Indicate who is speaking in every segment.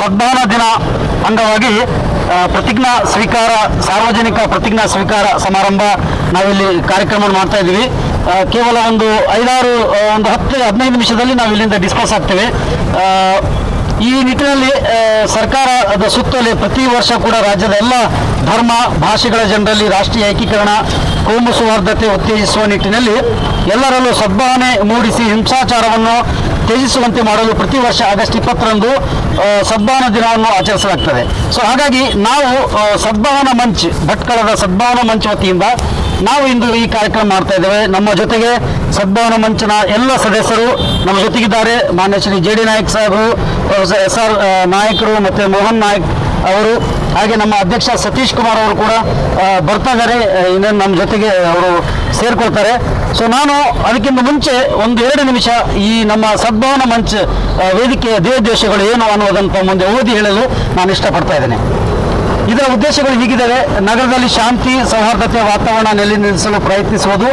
Speaker 1: ಸದ್ಭಾವನಾ ದಿನ ಅಂಗವಾಗಿ ಸಾರ್ವಜನಿಕ ಪ್ರತಿಜ್ಞಾ ಸ್ವೀಕಾರ ಸಮಾರಂಭ ನಾವಿಲ್ಲಿ ಕಾರ್ಯಕ್ರಮ ಮಾಡ್ತಾ ಇದ್ದೀವಿ. ಕೇವಲ ಒಂದು 10-15 ನಿಮಿಷದಲ್ಲಿ ನಾವು ಇಲ್ಲಿಂದ ಡಿಸ್ಪೋಸ್ ಆಗ್ತೇವೆ. ಈ ನಿಟ್ಟಿನಲ್ಲಿ ಸರ್ಕಾರದ ಸುತ್ತಲೇ ಪ್ರತಿ ವರ್ಷ ಕೂಡ ರಾಜ್ಯದ ಎಲ್ಲ ಧರ್ಮ ಭಾಷೆಗಳ ಜನರಲ್ಲಿ ರಾಷ್ಟ್ರೀಯ ಏಕೀಕರಣ, ಕೋಮು ಸೌಹಾರ್ದತೆ ಉತ್ತೇಜಿಸುವ ನಿಟ್ಟಿನಲ್ಲಿ ಎಲ್ಲರಲ್ಲೂ ಸದ್ಭಾವನೆ ಮೂಡಿಸಿ ಹಿಂಸಾಚಾರವನ್ನು ತ್ಯಜಿಸುವಂತೆ ಮಾಡಲು ಪ್ರತಿ ವರ್ಷ ಆಗಸ್ಟ್ 20ರಂದು ಸದ್ಭಾವನಾ ದಿನವನ್ನು ಆಚರಿಸಲಾಗ್ತದೆ. ಸೊ ಹಾಗಾಗಿ ನಾವು ಸದ್ಭಾವನಾ ಮಂಚ್, ಭಟ್ಕಳದ ಸದ್ಭಾವನಾ ಮಂಚ್ ವತಿಯಿಂದ ನಾವು ಇಂದು ಈ ಕಾರ್ಯಕ್ರಮ ಮಾಡ್ತಾ ಇದ್ದೇವೆ. ನಮ್ಮ ಜೊತೆಗೆ ಸದ್ಭಾವನಾ ಮಂಚನ ಎಲ್ಲ ಸದಸ್ಯರು ನಮ್ಮ ಜೊತೆಗಿದ್ದಾರೆ. ಮಾನ್ಯ ಶ್ರೀ JD ನಾಯಕ್ ಸಾಹೇಬರು, ಪ್ರೊಫೆಸರ್ SR ನಾಯಕರು ಮತ್ತು ಮೋಹನ್ ನಾಯಕ್ ಅವರು, ಹಾಗೆ ನಮ್ಮ ಅಧ್ಯಕ್ಷ ಸತೀಶ್ ಕುಮಾರ್ ಅವರು ಕೂಡ ಬರ್ತಾ ಇದ್ದಾರೆ. ಇನ್ನೇನು ನಮ್ಮ ಜೊತೆಗೆ ಅವರು ಸೇರ್ಕೊಳ್ತಾರೆ. ಸೊ ನಾನು ಅದಕ್ಕಿಂತ ಮುಂಚೆ 1-2 ನಿಮಿಷ ಈ ನಮ್ಮ ಸದ್ಭಾವನಾ ಮಂಚ್ ವೇದಿಕೆಯ ಧ್ಯೇಯೋದ್ದೇಶಗಳು ಏನು ಅನ್ನೋದಂತ ಮುಂದೆ ಓದಿ ಹೇಳಲು ನಾನು ಇಷ್ಟಪಡ್ತಾ ಇದ್ದೇನೆ. ಇದರ ಉದ್ದೇಶಗಳು ಹೀಗಿದ್ದಾವೆ. ನಗರದಲ್ಲಿ ಶಾಂತಿ ಸೌಹಾರ್ದತೆಯ ವಾತಾವರಣ ನೆಲೆನಿಲ್ಲಿಸಲು ಪ್ರಯತ್ನಿಸುವುದು,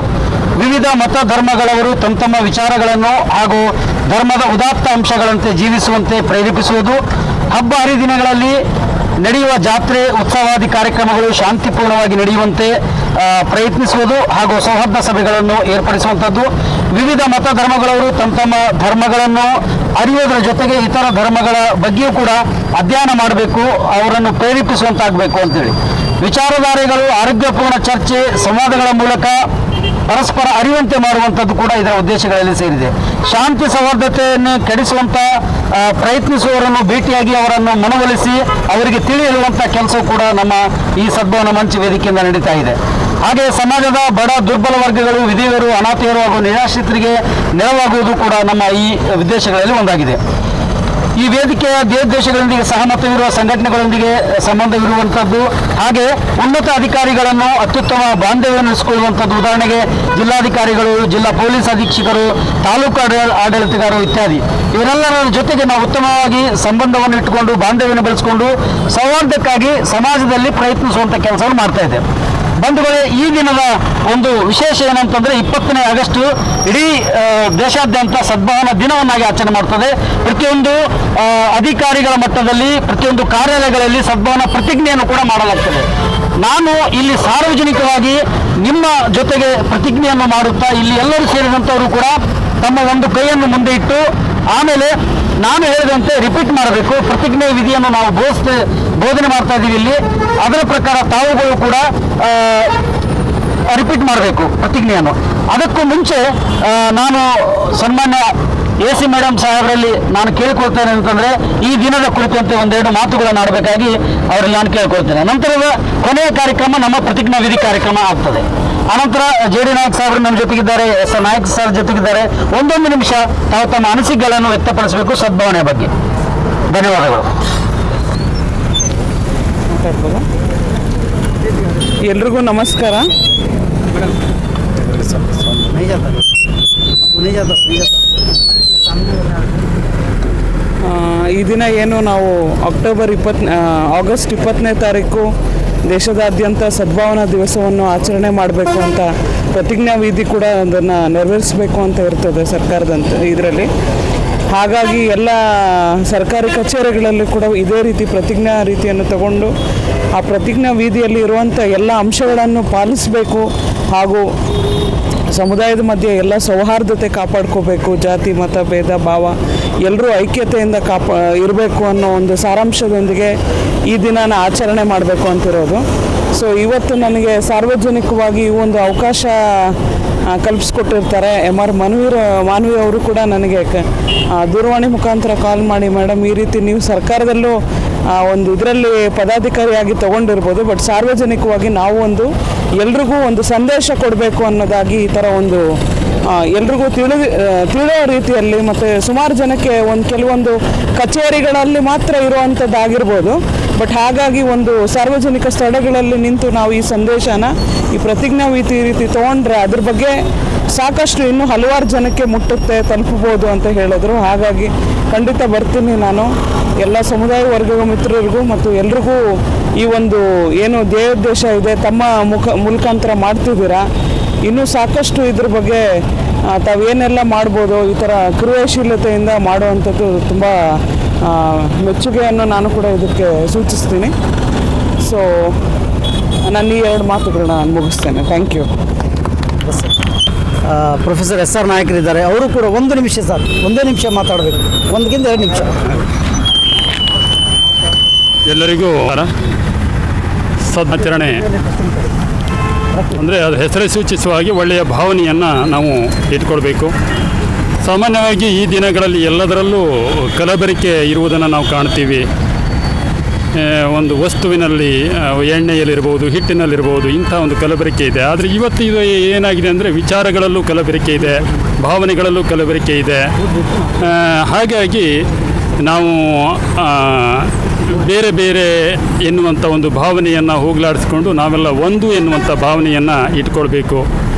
Speaker 1: ವಿವಿಧ ಮತ ಧರ್ಮಗಳವರು ತಮ್ಮ ವಿಚಾರಗಳನ್ನು ಹಾಗೂ ಧರ್ಮದ ಉದಾತ್ತ ಅಂಶಗಳಂತೆ ಜೀವಿಸುವಂತೆ ಪ್ರೇರೇಪಿಸುವುದು, ಹಬ್ಬ ಹರಿದಿನಗಳಲ್ಲಿ ನಡೆಯುವ ಜಾತ್ರೆ ಉತ್ಸವಾದಿ ಕಾರ್ಯಕ್ರಮಗಳು ಶಾಂತಿಪೂರ್ಣವಾಗಿ ನಡೆಯುವಂತೆ ಪ್ರಯತ್ನಿಸುವುದು ಹಾಗೂ ಸೌಹಾರ್ದ ಸಭೆಗಳನ್ನು ಏರ್ಪಡಿಸುವಂಥದ್ದು, ವಿವಿಧ ಮತ ಧರ್ಮಗಳವರು ತಮ್ಮ ಧರ್ಮಗಳನ್ನು ಅರಿಯೋದರ ಜೊತೆಗೆ ಇತರ ಧರ್ಮಗಳ ಬಗ್ಗೆಯೂ ಕೂಡ ಅಧ್ಯಯನ ಮಾಡಬೇಕು, ಅವರನ್ನು ಪ್ರೇರೇಪಿಸುವಂತಾಗಬೇಕು ಅಂತೇಳಿ ವಿಚಾರಧಾರೆಗಳು ಆರೋಗ್ಯಪೂರ್ಣ ಚರ್ಚೆ ಸಂವಾದಗಳ ಮೂಲಕ ಪರಸ್ಪರ ಅರಿವಂತೆ ಮಾಡುವಂಥದ್ದು ಕೂಡ ಇದರ ಉದ್ದೇಶಗಳಲ್ಲಿ ಸೇರಿದೆ. ಶಾಂತಿ ಸೌಹಾರ್ದತೆಯನ್ನು ಕೆಡಿಸುವಂಥ ಪ್ರಯತ್ನಿಸುವವರನ್ನು ಭೇಟಿಯಾಗಿ ಅವರನ್ನು ಮನವೊಲಿಸಿ ಅವರಿಗೆ ತಿಳಿ ಹೇಳುವಂಥ ಕೆಲಸ ಕೂಡ ನಮ್ಮ ಈ ಸದ್ಭಾವನಾ ಮಂಚ್ ವೇದಿಕೆಯಿಂದ ನಡೀತಾ ಇದೆ. ಹಾಗೆ ಸಮಾಜದ ಬಡ ದುರ್ಬಲ ವರ್ಗಗಳು, ವಿಧವೆಯರು, ಅನಾಥರು ಹಾಗೂ ನಿರಾಶ್ರಿತರಿಗೆ ನೆರವಾಗುವುದು ಕೂಡ ನಮ್ಮ ಈ ಉದ್ದೇಶಗಳಲ್ಲಿ ಒಂದಾಗಿದೆ. ಈ ವೇದಿಕೆಯ ಧ್ಯೇಯೋದ್ದೇಶಗಳೊಂದಿಗೆ ಸಹಮತವಿರುವ ಸಂಘಟನೆಗಳೊಂದಿಗೆ ಸಂಬಂಧವಿರುವಂಥದ್ದು, ಹಾಗೆ ಉನ್ನತ ಅಧಿಕಾರಿಗಳನ್ನು ಅತ್ಯುತ್ತಮ ಬಾಂಧವ್ಯ ನಡೆಸಿಕೊಳ್ಳುವಂಥದ್ದು, ಉದಾಹರಣೆಗೆ ಜಿಲ್ಲಾಧಿಕಾರಿಗಳು, ಜಿಲ್ಲಾ ಪೊಲೀಸ್ ಅಧೀಕ್ಷಕರು, ತಾಲೂಕು ಆಡಳಿತಗಾರರು ಇತ್ಯಾದಿ ಇವರೆಲ್ಲರ ಜೊತೆಗೆ ನಾವು ಉತ್ತಮವಾಗಿ ಸಂಬಂಧವನ್ನು ಇಟ್ಟುಕೊಂಡು ಬಾಂಧವ್ಯವನ್ನು ಬೆಳೆಸಿಕೊಂಡು ಸೌಹಾರ್ದಕ್ಕಾಗಿ ಸಮಾಜದಲ್ಲಿ ಪ್ರಯತ್ನಿಸುವಂಥ ಕೆಲಸವನ್ನು ಮಾಡ್ತಾ ಇದ್ದೇವೆ. ಬಂಧುಗಳೇ, ಈ ದಿನದ ಒಂದು ವಿಶೇಷ ಏನಂತಂದರೆ 20ನೇ ಆಗಸ್ಟ್ ಇಡೀ ದೇಶಾದ್ಯಂತ ಸದ್ಭಾವನಾ ದಿನವನ್ನಾಗಿ ಆಚರಣೆ ಮಾಡ್ತದೆ. ಪ್ರತಿಯೊಂದು ಅಧಿಕಾರಿಗಳ ಮಟ್ಟದಲ್ಲಿ, ಪ್ರತಿಯೊಂದು ಕಾರ್ಯಾಲಯಗಳಲ್ಲಿ ಸದ್ಭಾವನಾ ಪ್ರತಿಜ್ಞೆಯನ್ನು ಕೂಡ ಮಾಡಲಾಗ್ತದೆ. ನಾನು ಇಲ್ಲಿ ಸಾರ್ವಜನಿಕವಾಗಿ ನಿಮ್ಮ ಜೊತೆಗೆ ಪ್ರತಿಜ್ಞೆಯನ್ನು ಮಾಡುತ್ತಾ ಇಲ್ಲಿ ಎಲ್ಲರೂ ಸೇರಿದಂಥವರು ಕೂಡ ತಮ್ಮ ಒಂದು ಕೈಯನ್ನು ಮುಂದೆ ಇಟ್ಟು ಆಮೇಲೆ ನಾನು ಹೇಳಿದಂತೆ ರಿಪೀಟ್ ಮಾಡಬೇಕು. ಪ್ರತಿಜ್ಞೆ ವಿಧಿಯನ್ನು ನಾವು ಬೋಧನೆ ಮಾಡ್ತಾ ಇದ್ದೀವಿ ಇಲ್ಲಿ. ಅದರ ಪ್ರಕಾರ ತಾವುಗಳು ಕೂಡ ರಿಪೀಟ್ ಮಾಡಬೇಕು ಪ್ರತಿಜ್ಞೆಯನ್ನು. ಅದಕ್ಕೂ ಮುಂಚೆ ನಾನು ಸನ್ಮಾನ್ಯ AC ಮೇಡಮ್ ಸಾಹೇಬರಲ್ಲಿ ನಾನು ಕೇಳ್ಕೊಳ್ತೇನೆ ಅಂತಂದರೆ ಈ ದಿನದ ಕುರಿತಂತೆ 1-2 ಮಾತುಗಳನ್ನು ಆಡಬೇಕಾಗಿ ಅವರಲ್ಲಿ ನಾನು ಕೇಳ್ಕೊಳ್ತೇನೆ. ನಂತರದ ಕೊನೆಯ ಕಾರ್ಯಕ್ರಮ ನಮ್ಮ ಪ್ರತಿಜ್ಞಾ ವಿಧಿ ಕಾರ್ಯಕ್ರಮ ಆಗ್ತದೆ. ಅನಂತರ JD ನಾಯಕ್ ಸಾಹೇಬರು ನಮ್ಮ ಜೊತೆಗಿದ್ದಾರೆ, SR ನಾಯಕ್ ಸರ್ ಜೊತೆಗಿದ್ದಾರೆ. 1 ನಿಮಿಷ ತಾವು ತಮ್ಮ ಅನಿಸಿಕೆಗಳನ್ನು ವ್ಯಕ್ತಪಡಿಸಬೇಕು ಸದ್ಭಾವನೆಯ ಬಗ್ಗೆ. ಧನ್ಯವಾದಗಳು.
Speaker 2: ಎಲ್ರಿಗೂ ನಮಸ್ಕಾರ. ಈ ದಿನ ಏನು ನಾವು ಆಗಸ್ಟ್ 20ನೇ ತಾರೀಕು ದೇಶದಾದ್ಯಂತ ಸದ್ಭಾವನಾ ದಿವಸವನ್ನು ಆಚರಣೆ ಮಾಡಬೇಕು ಅಂತ ಪ್ರತಿಜ್ಞಾ ವಿಧಿ ಕೂಡ ಅದನ್ನು ನೆರವೇರಿಸಬೇಕು ಅಂತ ಇರ್ತದೆ ಸರ್ಕಾರದಂತ ಇದರಲ್ಲಿ. ಹಾಗಾಗಿ ಎಲ್ಲ ಸರ್ಕಾರಿ ಕಚೇರಿಗಳಲ್ಲಿ ಕೂಡ ಇದೇ ರೀತಿ ಪ್ರತಿಜ್ಞಾ ರೀತಿಯನ್ನು ತಗೊಂಡು ಆ ಪ್ರತಿಜ್ಞಾ ವಿಧಿಯಲ್ಲಿ ಇರುವಂಥ ಎಲ್ಲ ಅಂಶಗಳನ್ನು ಪಾಲಿಸಬೇಕು ಹಾಗೂ ಸಮುದಾಯದ ಮಧ್ಯೆ ಎಲ್ಲ ಸೌಹಾರ್ದತೆ ಕಾಪಾಡ್ಕೋಬೇಕು, ಜಾತಿ ಮತ ಭೇದ ಭಾವ ಎಲ್ಲರೂ ಐಕ್ಯತೆಯಿಂದ ಇರಬೇಕು ಅನ್ನೋ ಒಂದು ಸಾರಾಂಶದೊಂದಿಗೆ ಈ ದಿನನ ಆಚರಣೆ ಮಾಡಬೇಕು ಅಂತಿರೋದು. ಸೊ ಇವತ್ತು ನನಗೆ ಸಾರ್ವಜನಿಕವಾಗಿ ಈ ಒಂದು ಅವಕಾಶ ಕಲ್ಪಿಸ್ಕೊಟ್ಟಿರ್ತಾರೆ. MR ಮಾನ್ವಿ ಅವರು ಕೂಡ ನನಗೆ ದೂರವಾಣಿ ಮುಖಾಂತರ ಕಾಲ್ ಮಾಡಿ, ಮೇಡಮ್ ಈ ರೀತಿ ನೀವು ಸರ್ಕಾರದಲ್ಲೂ ಒಂದು ಇದರಲ್ಲಿ ಪದಾಧಿಕಾರಿಯಾಗಿ ತೊಗೊಂಡಿರ್ಬೋದು, ಬಟ್ ಸಾರ್ವಜನಿಕವಾಗಿ ನಾವು ಎಲ್ರಿಗೂ ಒಂದು ಸಂದೇಶ ಕೊಡಬೇಕು ಅನ್ನೋದಾಗಿ ಈ ಥರ ಒಂದು ಎಲ್ರಿಗೂ ತಿಳಿಯೋ ರೀತಿಯಲ್ಲಿ ಮತ್ತು ಸುಮಾರು ಜನಕ್ಕೆ ಕೆಲವೊಂದು ಕಚೇರಿಗಳಲ್ಲಿ ಮಾತ್ರ ಇರುವಂಥದ್ದಾಗಿರ್ಬೋದು, ಬಟ್ ಹಾಗಾಗಿ ಒಂದು ಸಾರ್ವಜನಿಕ ಸ್ಥಳಗಳಲ್ಲಿ ನಿಂತು ನಾವು ಈ ಸಂದೇಶನ ಈ ಪ್ರತಿಜ್ಞಾ ವಿಧಿ ರೀತಿ ತೊಗೊಂಡ್ರೆ ಅದ್ರ ಬಗ್ಗೆ ಸಾಕಷ್ಟು ಇನ್ನೂ ಹಲವಾರು ಜನಕ್ಕೆ ಮುಟ್ಟುತ್ತೆ, ತಲುಪಬಹುದು ಅಂತ ಹೇಳಿದ್ರು. ಹಾಗಾಗಿ ಖಂಡಿತ ಬರ್ತೀನಿ ನಾನು. ಎಲ್ಲ ಸಮುದಾಯ ವರ್ಗದ ಮಿತ್ರರಿಗೂ ಮತ್ತು ಎಲ್ರಿಗೂ ಈ ಒಂದು ಏನು ಧ್ಯೇಯೋದ್ದೇಶ ಇದೆ ತಮ್ಮ ಮುಖಾಂತರ ಮಾಡ್ತಿದ್ದೀರಾ, ಇನ್ನೂ ಸಾಕಷ್ಟು ಇದ್ರ ಬಗ್ಗೆ ತಾವೇನೆಲ್ಲ ಮಾಡ್ಬೋದು ಈ ಥರ ಕ್ರಿಯಾಶೀಲತೆಯಿಂದ ಮಾಡುವಂಥದ್ದು ತುಂಬ ಮೆಚ್ಚುಗೆಯನ್ನು ನಾನು ಕೂಡ ಇದಕ್ಕೆ ಸೂಚಿಸ್ತೀನಿ. ಸೊ ನಾನು ಈ 2 ಮಾತುಗಳನ್ನ ನಾನು ಮುಗಿಸ್ತೇನೆ. Thank you.
Speaker 1: Professor S R ನಾಯಕರಿದ್ದಾರೆ, ಅವರು ಕೂಡ 1 ನಿಮಿಷ ಸರ್, 1 ನಿಮಿಷ ಮಾತಾಡಬೇಕು, 1ರಿಂದ 2 ನಿಮಿಷ.
Speaker 3: ಎಲ್ಲರಿಗೂ ಸದಾಚರಣೆ ಅಂದರೆ ಅದು ಹೆಸರೇ ಸೂಚಿಸುವ ಹಾಗೆ ಒಳ್ಳೆಯ ಭಾವನೆಯನ್ನು ನಾವು ಇಟ್ಕೊಳ್ಬೇಕು. ಸಾಮಾನ್ಯವಾಗಿ ಈ ದಿನಗಳಲ್ಲಿ ಎಲ್ಲದರಲ್ಲೂ ಕಲಬೆರಕೆ ಇರುವುದನ್ನು ನಾವು ಕಾಣ್ತೀವಿ. ಒಂದು ವಸ್ತುವಿನಲ್ಲಿ, ಎಣ್ಣೆಯಲ್ಲಿರ್ಬೋದು, ಹಿಟ್ಟಿನಲ್ಲಿರ್ಬೋದು, ಇಂಥ ಒಂದು ಕಲಬೆರಕೆ ಇದೆ. ಆದರೆ ಇವತ್ತು ಇದು ಏನಾಗಿದೆ ಅಂದರೆ ವಿಚಾರಗಳಲ್ಲೂ ಕಲಬೆರಕೆ ಇದೆ, ಭಾವನೆಗಳಲ್ಲೂ ಕಲಬೆರಕೆ ಇದೆ. ಹಾಗಾಗಿ ನಾವು ಬೇರೆ ಬೇರೆ ಎನ್ನುವಂಥ ಒಂದು ಭಾವನೆಯನ್ನು ಹೋಗಲಾಡಿಸ್ಕೊಂಡು ನಾವೆಲ್ಲ ಒಂದು ಎನ್ನುವಂಥ ಭಾವನೆಯನ್ನು ಇಟ್ಕೊಳ್ಬೇಕು.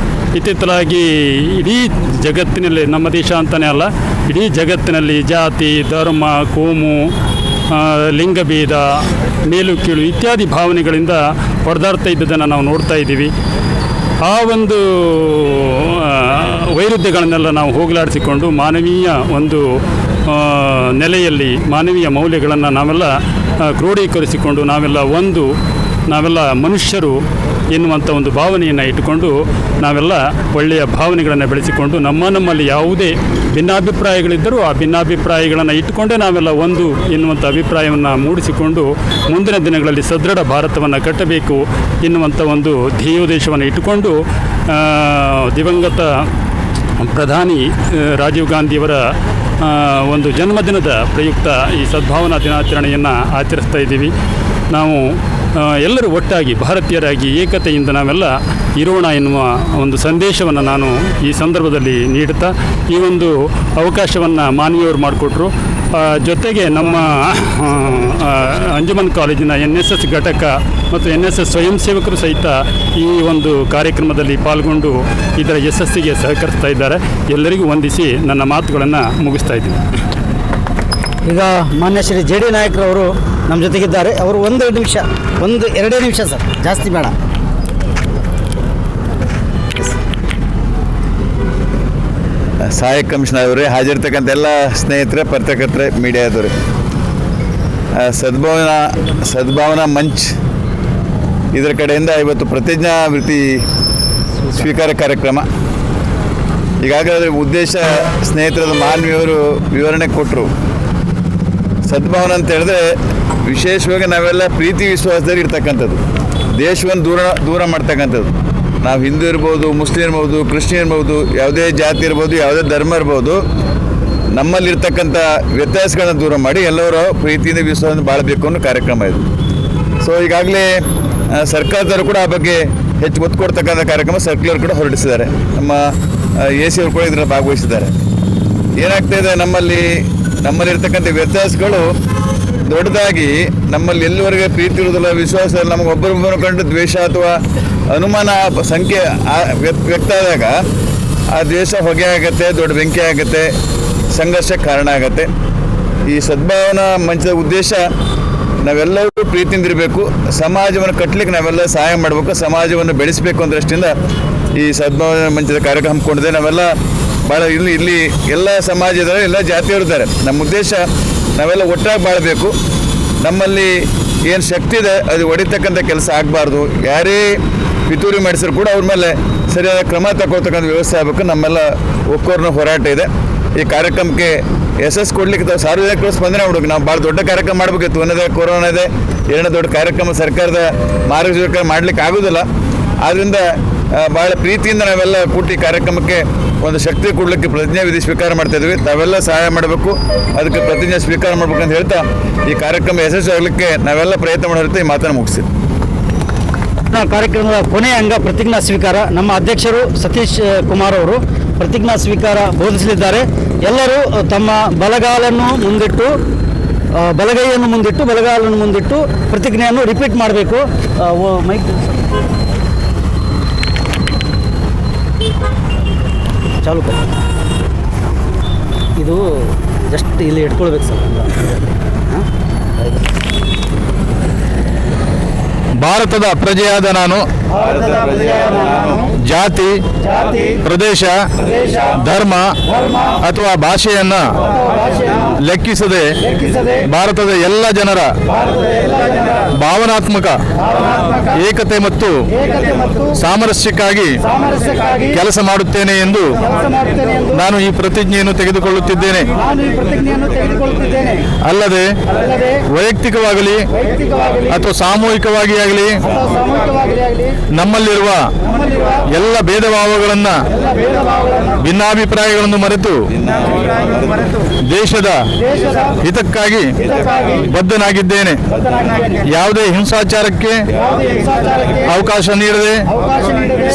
Speaker 3: ಇತ್ತಿತ್ತಲಾಗಿ ಇಡೀ ಜಗತ್ತಿನಲ್ಲಿ, ನಮ್ಮ ದೇಶ ಅಂತಲೇ ಅಲ್ಲ, ಇಡೀ ಜಗತ್ತಿನಲ್ಲಿ ಜಾತಿ, ಧರ್ಮ, ಕೋಮು, ಲಿಂಗಭೇದ, ಮೇಲು ಕೀಳು ಇತ್ಯಾದಿ ಭಾವನೆಗಳಿಂದ ಹೊಡೆದಾಡ್ತಾ ಇದ್ದದನ್ನು ನಾವು ನೋಡ್ತಾ ಇದ್ದೀವಿ. ಆ ಒಂದು ವೈರುಧ್ಯಗಳನ್ನೆಲ್ಲ ನಾವು ಹೋಗಲಾಡಿಸಿಕೊಂಡು ಮಾನವೀಯ ಒಂದು ನೆಲೆಯಲ್ಲಿ ಮಾನವೀಯ ಮೌಲ್ಯಗಳನ್ನು ನಾವೆಲ್ಲ ಕ್ರೋಢೀಕರಿಸಿಕೊಂಡು ನಾವೆಲ್ಲ ಮನುಷ್ಯರು ಎನ್ನುವಂಥ ಒಂದು ಭಾವನೆಯನ್ನು ಇಟ್ಟುಕೊಂಡು ನಾವೆಲ್ಲ ಒಳ್ಳೆಯ ಭಾವನೆಗಳನ್ನು ಬೆಳೆಸಿಕೊಂಡು ನಮ್ಮಲ್ಲಿ ಯಾವುದೇ ಭಿನ್ನಾಭಿಪ್ರಾಯಗಳಿದ್ದರೂ ಆ ಭಿನ್ನಾಭಿಪ್ರಾಯಗಳನ್ನು ಇಟ್ಟುಕೊಂಡೇ ನಾವೆಲ್ಲ ಒಂದು ಎನ್ನುವಂಥ ಅಭಿಪ್ರಾಯವನ್ನು ಮೂಡಿಸಿಕೊಂಡು ಮುಂದಿನ ದಿನಗಳಲ್ಲಿ ಸದೃಢ ಭಾರತವನ್ನು ಕಟ್ಟಬೇಕು ಎನ್ನುವಂಥ ಒಂದು ಧ್ಯೇಯೋದ್ದೇಶವನ್ನು ಇಟ್ಟುಕೊಂಡು ದಿವಂಗತ ಪ್ರಧಾನಿ ರಾಜೀವ್ ಗಾಂಧಿಯವರ ಒಂದು ಜನ್ಮದಿನದ ಪ್ರಯುಕ್ತ ಈ ಸದ್ಭಾವನಾ ದಿನಾಚರಣೆಯನ್ನು ಆಚರಿಸ್ತಾ ಇದ್ದೀವಿ. ನಾವು ಎಲ್ಲರೂ ಒಟ್ಟಾಗಿ ಭಾರತೀಯರಾಗಿ ಏಕತೆಯಿಂದ ನಾವೆಲ್ಲ ಇರೋಣ ಎನ್ನುವ ಒಂದು ಸಂದೇಶವನ್ನು ನಾನು ಈ ಸಂದರ್ಭದಲ್ಲಿ ನೀಡುತ್ತಾ ಈ ಒಂದು ಅವಕಾಶವನ್ನು ಮಾನವೀಯವರು ಮಾಡಿಕೊಟ್ರು. ಜೊತೆಗೆ ನಮ್ಮ ಅಂಜುಮನ್ ಕಾಲೇಜಿನ NSS ಘಟಕ ಮತ್ತು NSS ಸ್ವಯಂ ಸೇವಕರು ಸಹಿತ ಈ ಒಂದು ಕಾರ್ಯಕ್ರಮದಲ್ಲಿ ಪಾಲ್ಗೊಂಡು ಇದರ ಯಶಸ್ಸಿಗೆ ಸಹಕರಿಸ್ತಾ ಇದ್ದಾರೆ. ಎಲ್ಲರಿಗೂ ವಂದಿಸಿ ನನ್ನ ಮಾತುಗಳನ್ನು ಮುಗಿಸ್ತಾ ಇದ್ದೀನಿ.
Speaker 1: ಈಗ ಮಾನ್ಯ ಶ್ರೀ JD ನಾಯಕರವರು ನಮ್ಮ ಜೊತೆಗಿದ್ದಾರೆ. ಅವರು 1-2 ನಿಮಿಷ, 1-2 ನಿಮಿಷ ಸರ್, ಜಾಸ್ತಿ ಬೇಡ.
Speaker 4: ಸಹಾಯಕ ಕಮಿಷನರ್ ಅವರೇ, ಹಾಜರಿರ್ತಕ್ಕಂಥ ಎಲ್ಲ ಸ್ನೇಹಿತರೆ, ಪತ್ರಕರ್ತರೆ, ಮೀಡಿಯಾದವರೇ, ಸದ್ಭಾವನಾ ಮಂಚ್ ಇದರ ಕಡೆಯಿಂದ ಇವತ್ತು ಪ್ರತಿಜ್ಞಾವಿಧಿ ಸ್ವೀಕಾರ ಕಾರ್ಯಕ್ರಮ. ಈಗಾಗಲೇ ಉದ್ದೇಶ ಸ್ನೇಹಿತರದ ಮಾನವೀಯವರು ವಿವರಣೆ ಕೊಟ್ಟರು. ಸದ್ಭಾವನೆ ಅಂತ ಹೇಳಿದ್ರೆ ವಿಶೇಷವಾಗಿ ನಾವೆಲ್ಲ ಪ್ರೀತಿ ವಿಶ್ವಾಸದಲ್ಲಿ ಇರ್ತಕ್ಕಂಥದ್ದು, ದೇಶವನ್ನು ದೂರ ಮಾಡ್ತಕ್ಕಂಥದ್ದು. ನಾವು ಹಿಂದೂ ಇರ್ಬೋದು, ಮುಸ್ಲಿಮ್ ಇರ್ಬೋದು, ಕ್ರಿಶ್ಚಿಯನ್ ಇರ್ಬೋದು, ಯಾವುದೇ ಜಾತಿ ಇರ್ಬೋದು, ಯಾವುದೇ ಧರ್ಮ ಇರ್ಬೋದು, ನಮ್ಮಲ್ಲಿರ್ತಕ್ಕಂಥ ವ್ಯತ್ಯಾಸಗಳನ್ನ ದೂರ ಮಾಡಿ ಎಲ್ಲರೂ ಪ್ರೀತಿಯಿಂದ ವಿಶ್ವಾಸದಿಂದ ಬಾಳಬೇಕು ಅನ್ನೋ ಕಾರ್ಯಕ್ರಮ ಇದು. ಸೊ ಈಗಾಗಲೇ ಸರ್ಕಾರದವರು ಕೂಡ ಆ ಬಗ್ಗೆ ಹೆಚ್ಚು ಒತ್ತು ಕೊಡ್ತಕ್ಕಂಥ ಕಾರ್ಯಕ್ರಮ ಸರ್ಕ್ಯುಲರ್ ಕೂಡ ಹೊರಡಿಸಿದ್ದಾರೆ. ನಮ್ಮ AC ಅವರು ಕೂಡ ಇದರಲ್ಲಿ ಭಾಗವಹಿಸಿದ್ದಾರೆ. ಏನಾಗ್ತಾ ಇದೆ, ನಮ್ಮಲ್ಲಿರ್ತಕ್ಕಂಥ ವ್ಯತ್ಯಾಸಗಳು ದೊಡ್ಡದಾಗಿ ನಮ್ಮಲ್ಲಿ ಎಲ್ಲಿವರೆಗೆ ಪ್ರೀತಿ ಇರುವುದಿಲ್ಲ, ವಿಶ್ವಾಸ ಇಲ್ಲ, ನಮಗೆ ಒಬ್ಬರೊಬ್ಬರು ಕಂಡು ದ್ವೇಷ ಅಥವಾ ಅನುಮಾನ ಸಂಖ್ಯೆ ವ್ಯಕ್ತ ಆದಾಗ ಆ ದ್ವೇಷ ಹೊಗೆ ಆಗುತ್ತೆ, ದೊಡ್ಡ ಬೆಂಕಿ ಆಗುತ್ತೆ, ಸಂಘರ್ಷಕ್ಕೆ ಕಾರಣ ಆಗುತ್ತೆ. ಈ ಸದ್ಭಾವನಾ ಮಂಚದ ಉದ್ದೇಶ ನಾವೆಲ್ಲರೂ ಪ್ರೀತಿಯಿಂದಿರಬೇಕು, ಸಮಾಜವನ್ನು ಕಟ್ಟಲಿಕ್ಕೆ ನಾವೆಲ್ಲ ಸಹಾಯ ಮಾಡಬೇಕು, ಸಮಾಜವನ್ನು ಬೆಳೆಸಬೇಕು ಅನ್ನೋ ದೃಷ್ಟಿಯಿಂದ ಈ ಸದ್ಭಾವನಾ ಮಂಚದ ಕಾರ್ಯಕ್ರಮ ಹಮ್ಮಿಕೊಂಡಿದೆ. ನಾವೆಲ್ಲ ಭಾಳ ಇಲ್ಲಿ ಎಲ್ಲ ಸಮಾಜದವರು, ಎಲ್ಲ ಜಾತಿಯವರು ಇದ್ದಾರೆ. ನಮ್ಮ ಉದ್ದೇಶ ನಾವೆಲ್ಲ ಒಟ್ಟಾಗಿ ಬಾಳಬೇಕು. ನಮ್ಮಲ್ಲಿ ಏನು ಶಕ್ತಿ ಇದೆ ಅದು ಹೊಡಿತಕ್ಕಂಥ ಕೆಲಸ ಆಗಬಾರ್ದು. ಯಾರೇ ಪಿತೂರಿ ಮಾಡಿಸಿದ್ರು ಕೂಡ ಅವ್ರ ಮೇಲೆ ಸರಿಯಾದ ಕ್ರಮ ತಗೋತಕ್ಕಂಥ ವ್ಯವಸ್ಥೆ ಆಗಬೇಕು. ನಮ್ಮೆಲ್ಲ ಒಕ್ಕೋರ್ನ ಹೋರಾಟ ಇದೆ. ಈ ಕಾರ್ಯಕ್ರಮಕ್ಕೆ ಯಶಸ್ಸು ಕೊಡಲಿಕ್ಕೆ ಸಾರ್ವಜನಿಕರು ಸ್ಪಂದನೆ ಮಾಡಬೇಕು. ನಾವು ಭಾಳ ದೊಡ್ಡ ಕಾರ್ಯಕ್ರಮ ಮಾಡಬೇಕಿತ್ತು. ಒಂದೇ ಕೊರೋನಾ ಇದೆ, ಎರಡನೇ ದೊಡ್ಡ ಕಾರ್ಯಕ್ರಮ ಸರ್ಕಾರದ ಮಾರ್ಗದರ್ಶನ ಮಾಡಲಿಕ್ಕೆ ಆಗೋದಿಲ್ಲ. ಆದ್ದರಿಂದ ಭಾಳ ಪ್ರೀತಿಯಿಂದ ನಾವೆಲ್ಲ ಕೂಟಿ ಕಾರ್ಯಕ್ರಮಕ್ಕೆ ಒಂದು ಶಕ್ತಿ ಕೊಡಲಿಕ್ಕೆ ಪ್ರತಿಜ್ಞಾ ವಿಧಿ ಸ್ವೀಕಾರ ಮಾಡ್ತಾ ಇದ್ವಿ. ತಾವೆಲ್ಲ ಸಹಾಯ ಮಾಡಬೇಕು, ಅದಕ್ಕೆ ಪ್ರತಿಜ್ಞೆ ಸ್ವೀಕಾರ ಮಾಡ್ಬೇಕಂತ ಹೇಳ್ತಾ ಈ ಕಾರ್ಯಕ್ರಮ ಯಶಸ್ವಿ ಆಗಲಿಕ್ಕೆ ನಾವೆಲ್ಲ ಪ್ರಯತ್ನ ಮಾಡಿರುತ್ತೆ. ಈ ಮಾತನ್ನು ಮುಗಿಸ್ತೀವಿ.
Speaker 1: ಕಾರ್ಯಕ್ರಮದ ಕೊನೆಯ ಅಂಗ ಪ್ರತಿಜ್ಞಾ ಸ್ವೀಕಾರ. ನಮ್ಮ ಅಧ್ಯಕ್ಷರು ಸತೀಶ್ ಕುಮಾರ್ ಅವರು ಪ್ರತಿಜ್ಞಾ ಸ್ವೀಕಾರ ಬೋಧಿಸಲಿದ್ದಾರೆ. ಎಲ್ಲರೂ ತಮ್ಮ ಬಲಗಾಲನ್ನು ಮುಂದಿಟ್ಟು, ಬಲಗೈಯನ್ನು ಮುಂದಿಟ್ಟು, ಬಲಗಾಲನ್ನು ಮುಂದಿಟ್ಟು ಪ್ರತಿಜ್ಞೆಯನ್ನು ರಿಪೀಟ್ ಮಾಡಬೇಕು. ಮೈಕ್ ಚಾಲು ಇದು ಜಸ್ಟ್ ಇಲ್ಲಿ ಇಟ್ಕೊಳ್ಬೇಕು ಸರ್.
Speaker 5: ಭಾರತದ ಪ್ರಜೆಯಾದ ನಾನು ಜಾತಿ, ಪ್ರದೇಶ, ಧರ್ಮ ಅಥವಾ ಭಾಷೆಯನ್ನ ಲೆಕ್ಕಿಸದೆ ಭಾರತದ ಎಲ್ಲ ಜನರ ಭಾವನಾತ್ಮಕ ಏಕತೆ ಮತ್ತು ಸಾಮರಸ್ಯಕ್ಕಾಗಿ ಕೆಲಸ ಮಾಡುತ್ತೇನೆ ಎಂದು ನಾನು ಈ ಪ್ರತಿಜ್ಞೆಯನ್ನು ತೆಗೆದುಕೊಳ್ಳುತ್ತಿದ್ದೇನೆ. ಅಲ್ಲದೆ ವೈಯಕ್ತಿಕವಾಗಲಿ ಅಥವಾ ಸಾಮೂಹಿಕವಾಗಿ ಆಗಲಿ ನಮ್ಮಲ್ಲಿರುವ ಎಲ್ಲ ಭೇದ ಭಾವಗಳನ್ನು, ಭಿನ್ನಾಭಿಪ್ರಾಯಗಳನ್ನು ಮರೆತು ದೇಶದ ಹಿತಕ್ಕಾಗಿ ಬದ್ಧನಾಗಿದ್ದೇನೆ. ಯಾವುದೇ ಹಿಂಸಾಚಾರಕ್ಕೆ ಅವಕಾಶ ನೀಡದೆ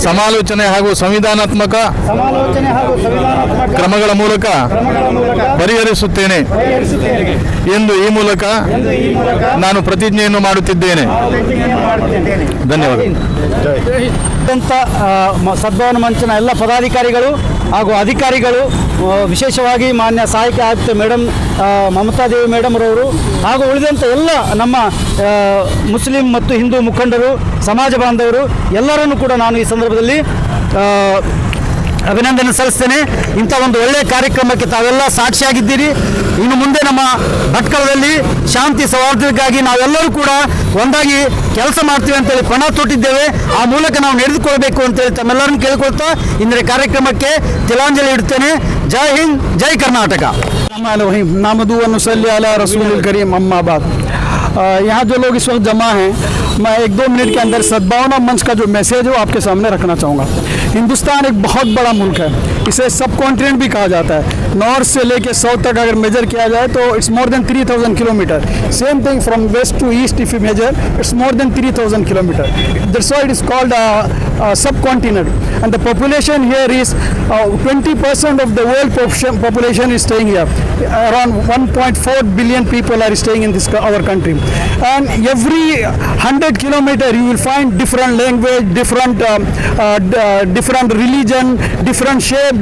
Speaker 5: ಸಮಾಲೋಚನೆ ಹಾಗೂ ಸಂವಿಧಾನಾತ್ಮಕ ಕ್ರಮಗಳ ಮೂಲಕ ಪರಿಹರಿಸುತ್ತೇನೆ ಎಂದು ಈ ಮೂಲಕ ನಾನು ಪ್ರತಿಜ್ಞೆಯನ್ನು ಮಾಡುತ್ತಿದ್ದೇನೆ. ಧನ್ಯವಾದ.
Speaker 1: ಸದ್ಭಾವನಾ ಮಂಚನ ಎಲ್ಲ ಪದಾಧಿಕಾರಿಗಳು ಹಾಗೂ ಅಧಿಕಾರಿಗಳು, ವಿಶೇಷವಾಗಿ ಮಾನ್ಯ ಸಹಾಯಕ ಆಯುಕ್ತ ಮೇಡಮ್ ಮಮತಾದೇವಿ ಮೇಡಮ್ರವರು ಹಾಗೂ ಉಳಿದಂಥ ಎಲ್ಲ ನಮ್ಮ ಮುಸ್ಲಿಂ ಮತ್ತು ಹಿಂದೂ ಮುಖಂಡರು, ಸಮಾಜ ಬಾಂಧವರು ಎಲ್ಲರನ್ನೂ ಕೂಡ ನಾನು ಈ ಸಂದರ್ಭದಲ್ಲಿ ಅಭಿನಂದನೆ ಸಲ್ಲಿಸ್ತೇನೆ. ಇಂಥ ಒಂದು ಒಳ್ಳೆಯ ಕಾರ್ಯಕ್ರಮಕ್ಕೆ ತಾವೆಲ್ಲ ಸಾಕ್ಷಿಯಾಗಿದ್ದೀರಿ. ಇನ್ನು ಮುಂದೆ ನಮ್ಮ ಭಟ್ಕಳದಲ್ಲಿ ಶಾಂತಿ ಸೌಹಾರ್ದಕ್ಕಾಗಿ ನಾವೆಲ್ಲರೂ ಕೂಡ ಒಂದಾಗಿ ಕೆಲಸ ಮಾಡ್ತೀವಿ ಅಂತೇಳಿ ಪಣ ತೊಟ್ಟಿದ್ದೇವೆ. ಆ ಮೂಲಕ ನಾವು ನಡೆದುಕೊಳ್ಬೇಕು ಅಂತೇಳಿ ತಮ್ಮೆಲ್ಲರನ್ನು ಕೇಳಿಕೊಳ್ತಾ ಇಂದಿನ ಕಾರ್ಯಕ್ರಮಕ್ಕೆ ತಿಲಾಂಜಲಿ ಇಡ್ತೇನೆ. ಜೈ ಹಿಂದ್, ಜೈ ಕರ್ನಾಟಕ.
Speaker 2: नामदू वनुसल्ली अला रसूल करीम अम्मा बाद। यहाँ जो लोग इस वक्त जमा हैं, मैं 1-2 मिनट के अंदर सद्भावना मंच का जो मैसेज है वो आपके सामने रखना चाहूँगा। हिंदुस्तान एक बहुत बड़ा मुल्क है, इसे सब कॉन्टिनेंट भी कहा जाता है। नॉर्थ से लेके साउथ तक अगर मेजर किया जाए तो it's more than 3000 kilometre. Same thing from west to east if you measure it's more than 3000 kilometer. That's why it is called subcontinent. And the population here is 20% of the world population is staying here. Around 1.4 billion people are staying in this our country. And every 100 kilometer you will find different language, different religion, different shape,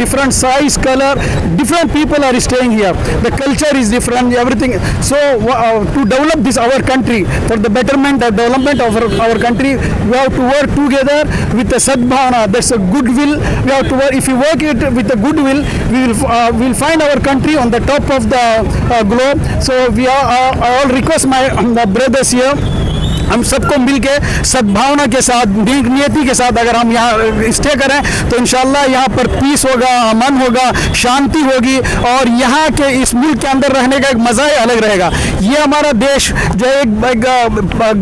Speaker 2: different size, color. Different people are staying here. The culture is different, everything. So to develop this our country, for the betterment and development of our country, we have to work together with a sadbhavana. That's a goodwill. We have to work. If you work it with a goodwill, we'll find our country on the top of the globe. So I all request my brothers here, हम सबको मिलके सद्भावना के साथ, नियति के साथ अगर हम यहाँ स्टे करें तो इंशाल्लाह यहाँ पर पीस होगा, अमन होगा, शांति होगी और यहाँ के इस मुल्क के अंदर रहने का एक मज़ा ही अलग रहेगा। ये हमारा देश जो एक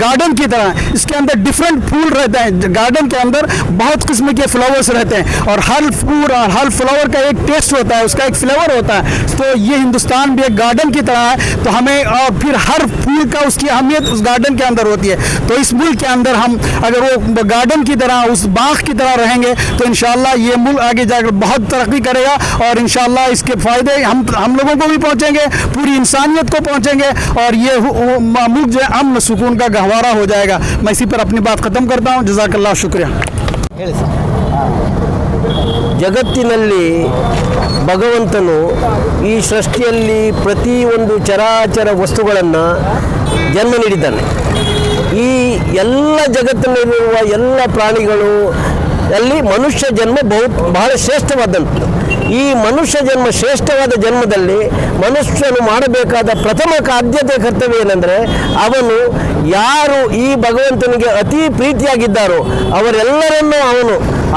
Speaker 2: गार्डन की तरह है, इसके अंदर डिफरेंट फूल रहते हैं। गार्डन के अंदर बहुत किस्म के फ्लावर्स रहते हैं और हर फूल और हर फ्लावर का एक टेस्ट होता है, उसका एक फ्लेवर होता है। तो ये हिंदुस्तान भी एक गार्डन की तरह है, तो हमें और फिर हर फूल का उसकी अहमियत उस गार्डन के अंदर होती है। तो इस मुल्क के अंदर हम अगर वो गार्डन की तरह, उस बाग की तरह रहेंगे तो इंशाल्लाह ये मुल्क आगे जाकर बहुत तरक्की करेगा और इंशाल्लाह इसके फ़ायदे हम लोगों को भी पहुँचेंगे, पूरी इंसानियत को पहुँचेंगे और ये मुल्क जो है अमन सुकून का गहवारा हो जाएगा। मैं इसी पर अपनी बात ख़त्म करता हूँ। जज़ाकल्लाह, शुक्रिया।
Speaker 6: ಜಗತ್ತಿನಲ್ಲಿ ಭಗವಂತನು ಈ ಸೃಷ್ಟಿಯಲ್ಲಿ ಪ್ರತಿಯೊಂದು ಚರಾಚರ ವಸ್ತುಗಳನ್ನು ಜನ್ಮ ನೀಡಿದ್ದಾನೆ. ಈ ಎಲ್ಲ ಜಗತ್ತಿನಲ್ಲಿರುವ ಎಲ್ಲ ಪ್ರಾಣಿಗಳು ಅಲ್ಲಿ ಮನುಷ್ಯ ಜನ್ಮ ಬಹಳ ಶ್ರೇಷ್ಠವಾದಂಥದ್ದು. ಈ ಮನುಷ್ಯ ಜನ್ಮ ಶ್ರೇಷ್ಠವಾದ ಜನ್ಮದಲ್ಲಿ ಮನುಷ್ಯನು ಮಾಡಬೇಕಾದ ಪ್ರಥಮ ಆದ್ಯತೆ ಕರ್ತವ್ಯ ಏನೆಂದರೆ, ಅವನು ಯಾರು ಈ ಭಗವಂತನಿಗೆ ಅತಿ ಪ್ರೀತಿಯಾಗಿದ್ದಾರೋ ಅವರೆಲ್ಲರನ್ನೂ ಅವನು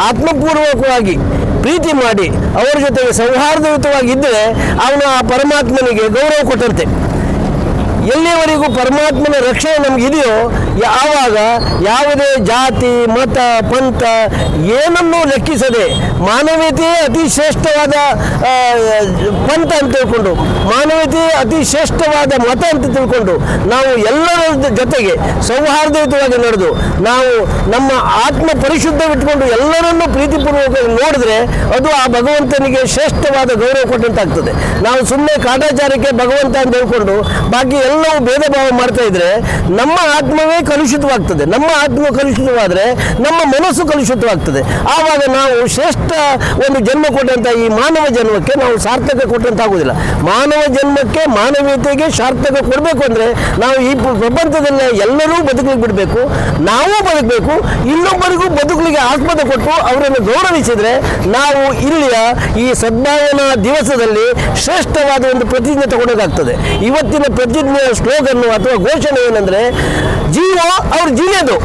Speaker 6: ಆತ್ಮಪೂರ್ವಕವಾಗಿ ಪ್ರೀತಿ ಮಾಡಿ ಅವರ ಜೊತೆಗೆ ಸೌಹಾರ್ದಯುತವಾಗಿದ್ದರೆ ಅವನು ಆ ಪರಮಾತ್ಮನಿಗೆ ಗೌರವ ಕೊಟ್ಟಂತೆ. ಎಲ್ಲಿವರೆಗೂ ಪರಮಾತ್ಮನ ರಕ್ಷಣೆ ನಮಗಿದೆಯೋ ಆವಾಗ ಯಾವುದೇ ಜಾತಿ, ಮತ, ಪಂಥ ಏನನ್ನೂ ಲೆಕ್ಕಿಸದೆ ಮಾನವೀಯತೆಯೇ ಅತಿ ಶ್ರೇಷ್ಠವಾದ ಪಂಥ ಅಂತ ತಿಳ್ಕೊಂಡು, ಮಾನವೀಯತೆಯೇ ಅತಿ ಶ್ರೇಷ್ಠವಾದ ಮತ ಅಂತ ತಿಳ್ಕೊಂಡು ನಾವು ಎಲ್ಲರ ಜೊತೆಗೆ ಸೌಹಾರ್ದಯುತವಾಗಿ ನಡೆದು ನಾವು ನಮ್ಮ ಆತ್ಮ ಪರಿಶುದ್ಧವಿಟ್ಕೊಂಡು ಎಲ್ಲರನ್ನೂ ಪ್ರೀತಿಪೂರ್ವಕವಾಗಿ ನೋಡಿದ್ರೆ ಅದು ಆ ಭಗವಂತನಿಗೆ ಶ್ರೇಷ್ಠವಾದ ಗೌರವ ಕೊಟ್ಟಂತಾಗ್ತದೆ. ನಾವು ಸುಮ್ಮನೆ ಕಾಟಾಚಾರಕ್ಕೆ ಭಗವಂತ ಅಂತ ಹೇಳ್ಕೊಂಡು ಬಾಕಿ ಎಲ್ಲವೂ ಭೇದ ಭಾವ ಮಾಡ್ತಾ ಇದ್ರೆ ನಮ್ಮ ಆತ್ಮವೇ ಕಲುಷಿತವಾಗ್ತದೆ. ನಮ್ಮ ಆತ್ಮ ಕಲುಷಿತವಾದರೆ ನಮ್ಮ ಮನಸ್ಸು ಕಲುಷಿತವಾಗ್ತದೆ. ಆವಾಗ ನಾವು ಶ್ರೇಷ್ಠ ಒಂದು ಜನ್ಮ ಕೊಟ್ಟಂಥ ಈ ಮಾನವ ಜನ್ಮಕ್ಕೆ ನಾವು ಸಾರ್ಥಕ ಕೊಟ್ಟಂತಾಗುವುದಿಲ್ಲ. ಮಾನವ ಜನ್ಮಕ್ಕೆ ಮಾನವೀಯತೆಗೆ ಸಾರ್ಥಕ ಕೊಡಬೇಕು ಅಂದರೆ ನಾವು ಈ ಪ್ರಪಂಚದಲ್ಲೇ ಎಲ್ಲರೂ ಬದುಕಲಿಕ್ಕೆ ಬಿಡಬೇಕು, ನಾವು ಬದುಕಬೇಕು, ಇನ್ನೊಬ್ಬರಿಗೂ ಬದುಕಲಿಕ್ಕೆ ಆಸ್ಪದ ಕೊಟ್ಟು ಅವರನ್ನು ಗೌರವಿಸಿದರೆ ನಾವು ಇಲ್ಲಿಯ ಈ ಸದ್ಭಾವನಾ ದಿವಸದಲ್ಲಿ ಶ್ರೇಷ್ಠವಾದ ಒಂದು ಪ್ರತಿಜ್ಞೆ ತಗೊಳ್ಳೋದಾಗ್ತದೆ. ಇವತ್ತಿನ ಪ್ರತಿಜ್ಞೆಯ ಸ್ಲೋಗನ್ನು ಅಥವಾ ಘೋಷಣೆ ಏನಂದರೆ ಜೀವ ಅವ್ರ ಜೀವದು.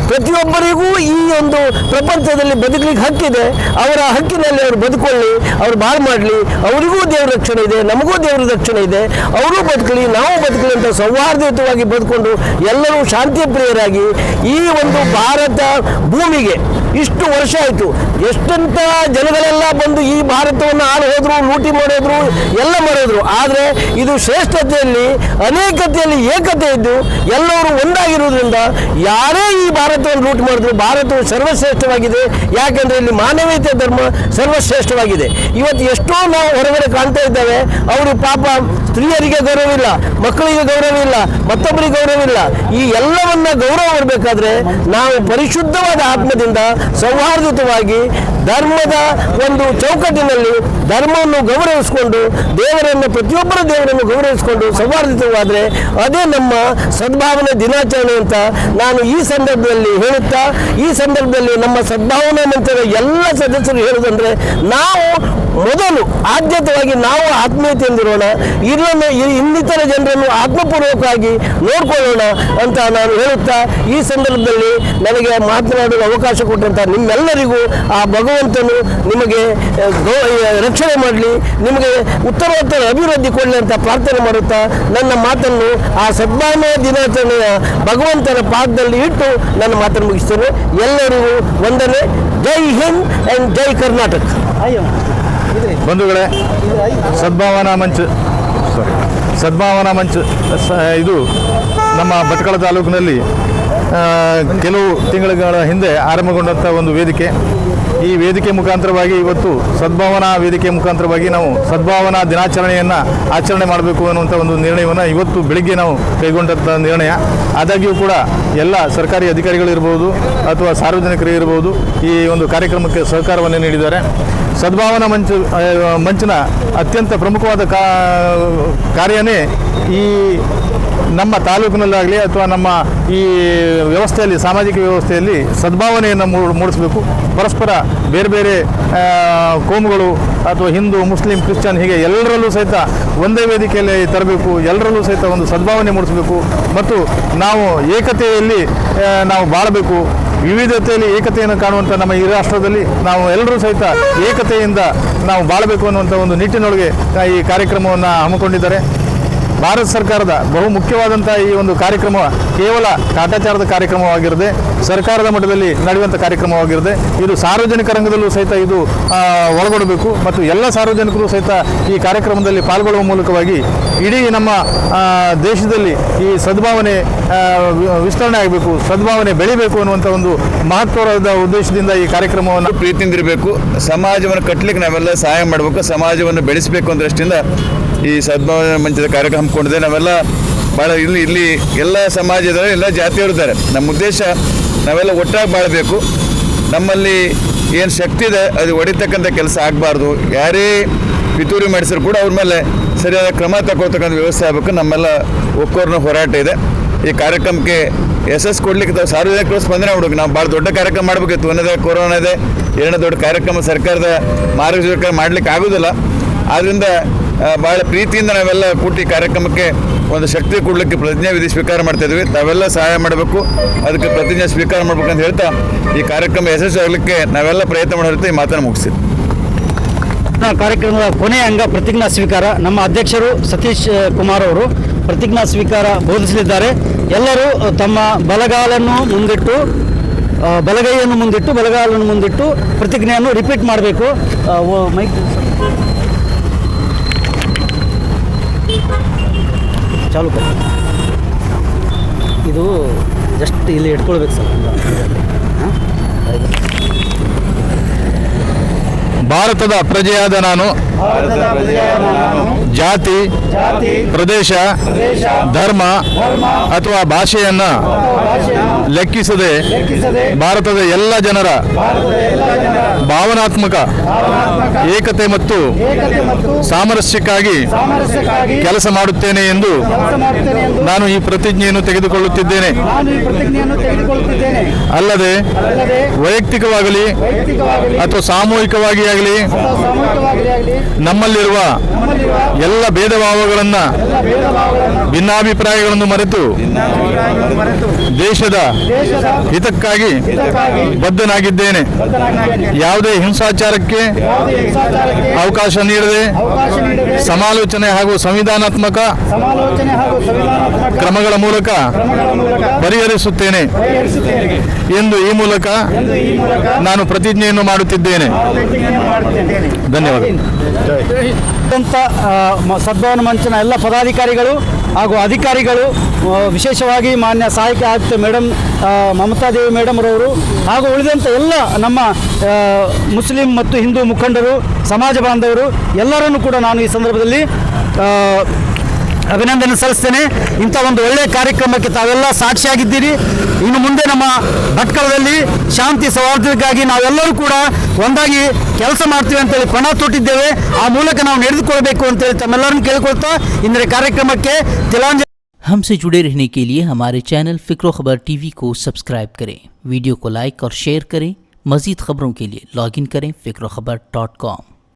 Speaker 6: ಪ್ರತಿಯೊಬ್ಬರಿಗೂ ಈ ಒಂದು ಪ್ರಪಂಚದಲ್ಲಿ ಬದುಕಲಿಕ್ಕೆ ಹಕ್ಕಿದೆ. ಅವರ ಹಕ್ಕಿನಲ್ಲಿ ಅವರು ಬದುಕೊಳ್ಳಿ, ಅವ್ರು ಬಾಳು ಮಾಡಲಿ, ಅವರಿಗೂ ದೇವರ ರಕ್ಷಣೆ ಇದೆ, ನಮಗೂ ದೇವರ ರಕ್ಷಣೆ ಇದೆ, ಅವರು ಬದುಕಲಿ ನಾವು ಬದುಕಲಿ ಅಂತ ಸೌಹಾರ್ದಯುತವಾಗಿ ಬದುಕೊಂಡು ಎಲ್ಲರೂ ಶಾಂತಿ ಪ್ರಿಯರಾಗಿ ಈ ಒಂದು ಭಾರತ ಭೂಮಿಗೆ ಇಷ್ಟು ವರ್ಷ ಆಯಿತು, ಎಷ್ಟಂತ ಜನಗಳೆಲ್ಲ ಬಂದು ಈ ಭಾರತವನ್ನು ಆಳು ಹೋದ್ರು, ಲೂಟಿ ಮಾಡೋದ್ರು, ಎಲ್ಲ ಮಾಡೋದ್ರು. ಆದರೆ ಇದು ಶ್ರೇಷ್ಠತೆಯಲ್ಲಿ ಅನೇಕತೆಯಲ್ಲಿ ಏಕತೆ ಇದ್ದು ಎಲ್ಲರೂ ಒಂದಾಗಿರುವುದರಿಂದ ಯಾರೇ ಈ ಭಾರತವನ್ನು ಲೂಟಿ ಮಾಡಿದ್ರು ಭಾರತವು ಸರ್ವಶ್ರೇಷ್ಠವಾಗಿದೆ. ಯಾಕೆಂದರೆ ಇಲ್ಲಿ ಮಾನವೀಯತೆ ಧರ್ಮ ಸರ್ವಶ್ರೇಷ್ಠವಾಗಿದೆ. ಇವತ್ತು ಎಷ್ಟೋ ನಾವು ಹೊರಗಡೆ ಕಾಣ್ತಾ ಇದ್ದೇವೆ, ಅವರು ಪಾಪ ಸ್ತ್ರೀಯರಿಗೆ ಗೌರವವಿಲ್ಲ, ಮಕ್ಕಳಿಗೆ ಗೌರವವಿಲ್ಲ, ಮತ್ತೊಬ್ಬರಿಗೆ ಗೌರವವಿಲ್ಲ. ಈ ಎಲ್ಲವನ್ನ ಗೌರವ ಬರಬೇಕಾದ್ರೆ ನಾವು ಪರಿಶುದ್ಧವಾದ ಆತ್ಮದಿಂದ ಸೌಹಾರ್ದಯುತವಾಗಿ ಧರ್ಮದ ಒಂದು ಚೌಕಟ್ಟಿನಲ್ಲಿ ಧರ್ಮವನ್ನು ಗೌರವಿಸಿಕೊಂಡು ದೇವರನ್ನು ಪ್ರತಿಯೊಬ್ಬರ ದೇವರನ್ನು ಗೌರವಿಸಿಕೊಂಡು ಸೌಹಾರ್ದಯುತವಾದರೆ ಅದೇ ನಮ್ಮ ಸದ್ಭಾವನೆ ದಿನಾಚರಣೆ ಅಂತ ನಾನು ಈ ಸಂದರ್ಭದಲ್ಲಿ ಹೇಳುತ್ತಾ, ಈ ಸಂದರ್ಭದಲ್ಲಿ ನಮ್ಮ ಸದ್ಭಾವನಾ ಮಂಚದ ಎಲ್ಲ ಸದಸ್ಯರು ಹೇಳುವುದಂದರೆ ನಾವು ಮೊದಲು ಆದ್ಯತೆಯಾಗಿ ನಾವು ಆತ್ಮೀಯತೆಯಿಂದಿರೋಣ, ಇನ್ನಿತರ ಜನರನ್ನು ಆತ್ಮಪೂರ್ವಕವಾಗಿ ನೋಡ್ಕೊಳ್ಳೋಣ ಅಂತ ನಾನು ಹೇಳುತ್ತಾ, ಈ ಸಂದರ್ಭದಲ್ಲಿ ನನಗೆ ಮಾತನಾಡಲು ಅವಕಾಶ ಕೊಟ್ಟಂಥ ನಿಮ್ಮೆಲ್ಲರಿಗೂ ಆ ಭಗವಂತನು ನಿಮಗೆ ರಕ್ಷಣೆ ಮಾಡಲಿ, ನಿಮಗೆ ಉತ್ತರೋತ್ತರ ಅಭಿವೃದ್ಧಿ ಕೊಡಲಿ ಅಂತ ಪ್ರಾರ್ಥನೆ ಮಾಡುತ್ತಾ ನನ್ನ ಮಾತನ್ನು ಆ ಸದ್ಭಾವನಾ ದಿನಾಚರಣೆಯ ಭಗವಂತನ ಪಾದದಲ್ಲಿ ಇಟ್ಟು ನನ್ನ ಮಾತನ್ನು ಮುಗಿಸ್ತೇನೆ. ಎಲ್ಲರಿಗೂ ವಂದನೆ. ಜೈ ಹಿಂದ್ ಆ್ಯಂಡ್ ಜೈ ಕರ್ನಾಟಕ.
Speaker 5: ಬಂಧುಗಳೇ, ಸದ್ಭಾವನಾ ಮಂಚ್ ಇದು ನಮ್ಮ ಭಟ್ಕಳ ತಾಲೂಕಿನಲ್ಲಿ ಕೆಲವು ತಿಂಗಳ ಹಿಂದೆ ಆರಂಭಗೊಂಡಂಥ ಒಂದು ವೇದಿಕೆ. ಈ ವೇದಿಕೆ ಮುಖಾಂತರವಾಗಿ ಇವತ್ತು ಸದ್ಭಾವನಾ ವೇದಿಕೆ ಮುಖಾಂತರವಾಗಿ ನಾವು ಸದ್ಭಾವನಾ ದಿನಾಚರಣೆಯನ್ನು ಆಚರಣೆ ಮಾಡಬೇಕು ಅನ್ನುವಂಥ ಒಂದು ನಿರ್ಣಯವನ್ನು ಇವತ್ತು ಬೆಳಿಗ್ಗೆ ನಾವು ಕೈಗೊಂಡಂಥ ನಿರ್ಣಯ. ಆದಾಗ್ಯೂ ಕೂಡ ಎಲ್ಲ ಸರ್ಕಾರಿ ಅಧಿಕಾರಿಗಳಿರ್ಬೋದು ಅಥವಾ ಸಾರ್ವಜನಿಕರು ಇರ್ಬೋದು ಈ ಒಂದು ಕಾರ್ಯಕ್ರಮಕ್ಕೆ ಸಹಕಾರವನ್ನು ನೀಡಿದ್ದಾರೆ. ಸದ್ಭಾವನಾ ಮಂಚಿನ ಅತ್ಯಂತ ಪ್ರಮುಖವಾದ ಕಾರ್ಯನೇ ಈ ನಮ್ಮ ತಾಲೂಕಿನಲ್ಲಾಗಲಿ ಅಥವಾ ನಮ್ಮ ಈ ವ್ಯವಸ್ಥೆಯಲ್ಲಿ ಸಾಮಾಜಿಕ ವ್ಯವಸ್ಥೆಯಲ್ಲಿ ಸದ್ಭಾವನೆಯನ್ನು ಮೂಡಿಸಬೇಕು. ಪರಸ್ಪರ ಬೇರೆ ಬೇರೆ ಕೋಮುಗಳು ಅಥವಾ ಹಿಂದೂ, ಮುಸ್ಲಿಂ, ಕ್ರಿಶ್ಚಿಯನ್ ಹೀಗೆ ಎಲ್ಲರಲ್ಲೂ ಸಹಿತ ಒಂದೇ ವೇದಿಕೆಯಲ್ಲಿ ತರಬೇಕು. ಎಲ್ಲರಲ್ಲೂ ಸಹಿತ ಒಂದು ಸದ್ಭಾವನೆ ಮೂಡಿಸಬೇಕು ಮತ್ತು ನಾವು ಏಕತೆಯಲ್ಲಿ ನಾವು ಬಾಳಬೇಕು. ವಿವಿಧತೆಯಲ್ಲಿ ಏಕತೆಯನ್ನು ಕಾಣುವಂಥ ನಮ್ಮ ಈ ರಾಷ್ಟ್ರದಲ್ಲಿ ನಾವು ಎಲ್ಲರೂ ಸಹಿತ ಏಕತೆಯಿಂದ ನಾವು ಬಾಳಬೇಕು ಅನ್ನುವಂಥ ಒಂದು ನಿಟ್ಟಿನೊಳಗೆ ಈ ಕಾರ್ಯಕ್ರಮವನ್ನು ಹಮ್ಮಿಕೊಂಡಿದ್ದಾರೆ. ಭಾರತ ಸರ್ಕಾರದ ಬಹು ಮುಖ್ಯವಾದಂಥ ಈ ಒಂದು ಕಾರ್ಯಕ್ರಮ ಕೇವಲ ಕಾಟಾಚಾರದ ಕಾರ್ಯಕ್ರಮವಾಗಿರದೆ ಸರ್ಕಾರದ ಮಟ್ಟದಲ್ಲಿ ನಡೆಯುವಂಥ ಕಾರ್ಯಕ್ರಮವಾಗಿರದೆ ಇದು ಸಾರ್ವಜನಿಕ ರಂಗದಲ್ಲೂ ಸಹಿತ ಇದು ಒಳಗೊಳ್ಳಬೇಕು ಮತ್ತು ಎಲ್ಲ ಸಾರ್ವಜನಿಕರು ಸಹಿತ ಈ ಕಾರ್ಯಕ್ರಮದಲ್ಲಿ ಪಾಲ್ಗೊಳ್ಳುವ ಮೂಲಕವಾಗಿ ಇಡೀ ನಮ್ಮ ದೇಶದಲ್ಲಿ ಈ ಸದ್ಭಾವನೆ ವಿಸ್ತರಣೆ ಆಗಬೇಕು, ಸದ್ಭಾವನೆ ಬೆಳಿಬೇಕು ಅನ್ನುವಂಥ ಒಂದು ಮಹತ್ವದ ಉದ್ದೇಶದಿಂದ ಈ ಕಾರ್ಯಕ್ರಮವನ್ನು
Speaker 4: ಪ್ರೀತಿಯಿಂದಿರಬೇಕು. ಸಮಾಜವನ್ನು ಕಟ್ಟಲಿಕ್ಕೆ ನಾವೆಲ್ಲ ಸಹಾಯ ಮಾಡಬೇಕು, ಸಮಾಜವನ್ನು ಬೆಳೆಸಬೇಕು ಅನ್ನೋ ದೃಷ್ಟಿಯಿಂದ ಈ ಸದ್ಭಾವನಾ ಮಂಚದ ಕಾರ್ಯಕ್ರಮ ಹಮ್ಮಿಕೊಂಡಿದೆ. ನಾವೆಲ್ಲ ಭಾಳ ಇಲ್ಲಿ ಎಲ್ಲ ಸಮಾಜದವರು ಎಲ್ಲ ಜಾತಿಯವರು ಇದ್ದಾರೆ. ನಮ್ಮ ಉದ್ದೇಶ ನಾವೆಲ್ಲ ಒಟ್ಟಾಗಿ ಬಾಳಬೇಕು. ನಮ್ಮಲ್ಲಿ ಏನು ಶಕ್ತಿ ಇದೆ ಅದು ಹೊಡಿತಕ್ಕಂಥ ಕೆಲಸ ಆಗಬಾರ್ದು. ಯಾರೇ ಪಿತೂರಿ ಮಾಡಿಸಿದ್ರು ಕೂಡ ಅವ್ರ ಮೇಲೆ ಸರಿಯಾದ ಕ್ರಮ ತಗೊಳ್ತಕ್ಕಂಥ ವ್ಯವಸ್ಥೆ ಆಗಬೇಕು. ನಮ್ಮೆಲ್ಲ ಒಕ್ಕೋರ್ನ ಹೋರಾಟ ಇದೆ. ಈ ಕಾರ್ಯಕ್ರಮಕ್ಕೆ ಯಶಸ್ಸು ಕೊಡ್ಲಿಕ್ಕೆ ಸಾರ್ವಜನಿಕರು ಸ್ಪಂದನೆ ಮಾಡಬೇಕು. ನಾವು ಭಾಳ ದೊಡ್ಡ ಕಾರ್ಯಕ್ರಮ ಮಾಡಬೇಕಿತ್ತು. ಒಂದನೇ ಕೊರೋನಾ ಇದೆ, ಎರಡನೇ ದೊಡ್ಡ ಕಾರ್ಯಕ್ರಮ ಸರ್ಕಾರದ ಮಾರ್ಗದರ್ಶನ ಮಾಡಲಿಕ್ಕೆ ಆಗೋದಿಲ್ಲ. ಆದ್ದರಿಂದ ಭಾಳ ಪ್ರೀತಿಯಿಂದ ನಾವೆಲ್ಲ ಕೂಟಿ ಕಾರ್ಯಕ್ರಮಕ್ಕೆ ಒಂದು ಶಕ್ತಿ ಕೊಡಲಿಕ್ಕೆ ಪ್ರತಿಜ್ಞೆ ವಿಧಿ ಸ್ವೀಕಾರ ಮಾಡ್ತಾ ಇದ್ವಿ. ತಾವೆಲ್ಲ ಸಹಾಯ ಮಾಡಬೇಕು, ಅದಕ್ಕೆ ಪ್ರತಿಜ್ಞೆ ಸ್ವೀಕಾರ ಮಾಡ್ಬೇಕಂತ ಹೇಳ್ತಾ ಈ ಕಾರ್ಯಕ್ರಮ ಯಶಸ್ವಿ ಆಗಲಿಕ್ಕೆ ನಾವೆಲ್ಲ ಪ್ರಯತ್ನ ಮಾಡಿರುತ್ತೆ. ಈ ಮಾತನ್ನು ಮುಗಿಸ್ತೀವಿ.
Speaker 1: ಕಾರ್ಯಕ್ರಮದ ಕೊನೆಯ ಅಂಗ ಪ್ರತಿಜ್ಞಾ ಸ್ವೀಕಾರ. ನಮ್ಮ ಅಧ್ಯಕ್ಷರು ಸತೀಶ್ ಕುಮಾರ್ ಅವರು ಪ್ರತಿಜ್ಞಾ ಸ್ವೀಕಾರ ಬೋಧಿಸಲಿದ್ದಾರೆ. ಎಲ್ಲರೂ ತಮ್ಮ ಬಲಗಾಲನ್ನು ಮುಂದಿಟ್ಟು ಬಲಗೈಯನ್ನು ಮುಂದಿಟ್ಟು ಬಲಗಾಲನ್ನು ಮುಂದಿಟ್ಟು ಪ್ರತಿಜ್ಞೆಯನ್ನು ರಿಪೀಟ್ ಮಾಡಬೇಕು. ಮೈಕ್ ಚಾಲು ಕರಿ. ಇದು ಜಸ್ಟ್ ಇಲ್ಲಿ ಇಟ್ಕೊಳ್ಬೇಕು ಸರ್.
Speaker 5: ಭಾರತದ ಪ್ರಜೆಯಾದ ನಾನು ಜಾತಿ ಪ್ರದೇಶ ಧರ್ಮ ಅಥವಾ ಭಾಷೆಯನ್ನ ಲೆಕ್ಕಿಸದೆ ಭಾರತದ ಎಲ್ಲ ಜನರ ಭಾವನಾತ್ಮಕ ಏಕತೆ ಮತ್ತು ಸಾಮರಸ್ಯಕ್ಕಾಗಿ ಕೆಲಸ ಮಾಡುತ್ತೇನೆ ಎಂದು ನಾನು ಈ ಪ್ರತಿಜ್ಞೆಯನ್ನು ತೆಗೆದುಕೊಳ್ಳುತ್ತಿದ್ದೇನೆ. ಅಲ್ಲದೆ ವೈಯಕ್ತಿಕವಾಗಲಿ ಅಥವಾ ಸಾಮೂಹಿಕವಾಗಿ ಆಗಲಿ ನಮ್ಮಲ್ಲಿರುವ ಎಲ್ಲ ಭೇದ ಭಾವಗಳನ್ನು ಭಿನ್ನಾಭಿಪ್ರಾಯಗಳನ್ನು ಮರೆತು ದೇಶದ ಹಿತಕ್ಕಾಗಿ ಬದ್ಧನಾಗಿದ್ದೇನೆ. ಯಾವುದೇ ಹಿಂಸಾಚಾರಕ್ಕೆ ಅವಕಾಶ ನೀಡದೆ ಸಮಾಲೋಚನೆ ಹಾಗೂ ಸಂವಿಧಾನಾತ್ಮಕ ಕ್ರಮಗಳ ಮೂಲಕ ಪರಿಹರಿಸುತ್ತೇನೆ ಎಂದು ಈ ಮೂಲಕ ನಾನು ಪ್ರತಿಜ್ಞೆಯನ್ನು ಮಾಡುತ್ತಿದ್ದೇನೆ. ಧನ್ಯವಾದ.
Speaker 1: ಸದ್ಭವನ ಮಂಚನ ಎಲ್ಲ ಪದಾಧಿಕಾರಿಗಳು ಹಾಗೂ ಅಧಿಕಾರಿಗಳು, ವಿಶೇಷವಾಗಿ ಮಾನ್ಯ ಸಹಾಯಕ ಆಯುಕ್ತ ಮೇಡಮ್ ಮಮತಾದೇವಿ ಮೇಡಮ್ ರವರು ಹಾಗೂ ಉಳಿದಂಥ ಎಲ್ಲ ನಮ್ಮ ಮುಸ್ಲಿಂ ಮತ್ತು ಹಿಂದೂ ಮುಖಂಡರು, ಸಮಾಜ ಬಾಂಧವರು ಎಲ್ಲರನ್ನೂ ಕೂಡ ನಾನು ಈ ಸಂದರ್ಭದಲ್ಲಿ ಅಭಿನಂದನೆ ಸಲ್ಲಿಸ್ತೇನೆ. ಇಂಥ ಒಂದು ಒಳ್ಳೆಯ ಕಾರ್ಯಕ್ರಮಕ್ಕೆ ತಾವೆಲ್ಲ ಸಾಕ್ಷಿಯಾಗಿದ್ದೀರಿ. ಇನ್ನು ಮುಂದೆ ನಮ್ಮ ಭಟ್ಕಳದಲ್ಲಿ ಶಾಂತಿ ಸೌಹಾರ್ದಕ್ಕಾಗಿ ನಾವೆಲ್ಲರೂ ಕೂಡ ಒಂದಾಗಿ ಕೆಲಸ ಮಾಡ್ತೀವಿ ಅಂತೇಳಿ ಪಣ ತೊಟ್ಟಿದ್ದೇವೆ. ಆ ಮೂಲಕ ನಾವು ನಡೆದುಕೊಳ್ಬೇಕು ಅಂತೇಳಿ ತಮ್ಮೆಲ್ಲರನ್ನು ಕೇಳಿಕೊಳ್ತಾ ಇಂದಿನ ಕಾರ್ಯಕ್ರಮಕ್ಕೆ ತಿಲಾಂಜಲಿ.
Speaker 7: हमसे जुड़े रहने के लिए हमारे चैनल फ़िक्र खबर टीवी को सब्सक्राइब करें, वीडियो को लाइक और शेयर करें। मज़ीद खबरों के लिए लॉगिन करें फ़िक्रखबर.com।